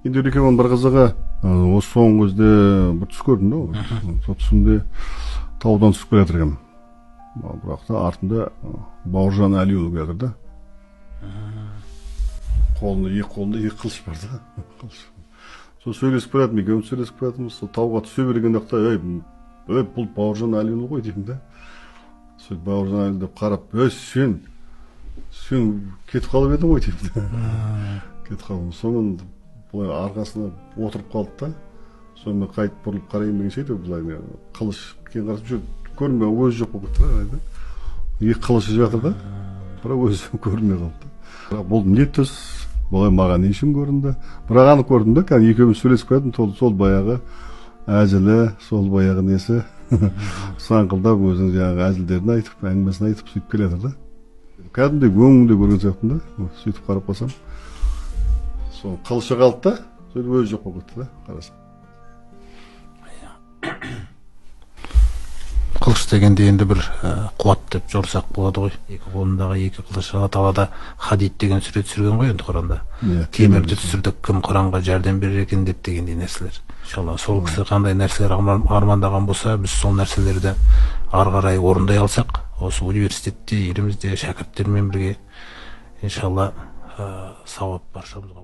Енді екеуінің бір қызығы осы соңғы кезде бір түс көрдім да. Сол түсімде таудан түсіп келе жатыр екенмін. Бірақ та артында Бауыржан Әлиұлы келе жатыр да. Екі қолында екі қылыш бар да. Сол сөйлесіп келе жатырмын, екеуміз сөйлесіп келе жатырмыз. Сол тауға түсе берген уақытта, бұл Бауыржан Әлиұлы ғой деймін да. Сол Бауыржан Әлиұлы деп қарап, сен кетіп қалып едің ғой деймін да. Кетіп қалдым. Соның былай арқасына отырып қалды да. Сонымен қайтып бұрылып қарайын деген şeyді, былай қылыш кейін қарасам жүріп көрінбей өзі жоқ болып кетті да. Екі қылышы жатыр да. Бірақ өзі көрінбей қалды. Бірақ бұл не түс, былай маған не үшін көрінді? Бірақ анық көрдім да, кәдімгі екеуміз сөйлесіп келатым, сол баяғы әзілі, сол баяғы несі саңқылдап өзінің жаңағы әзілдерін айтып, әңгімесін айтып сөйтіп келе жатыр да. Кәдімгідей өңімде көрген сияқтымын да. Сөйтіп қарап қалсам, сол қылышы қалды да, сөйтіп өзі жоқ болып кетті да, қарасам. Қылыш дегенде енді бір қуат деп жорсақ болады ғой. Екі қолындағы екі қылыш. Алла тағала хадид деген сурет түсірген ғой енді Құранда. Темірді түсірдік, кім Құранға жәрдем берер екен деп дегендей нәрселер. Иншалла сол кісі қандай нәрселер армандаған болса, біз сол нәрселерді ары қарай орындай алсақ, осы университетте, елімізде шәкірттермен бірге иншалла сауап баршамызға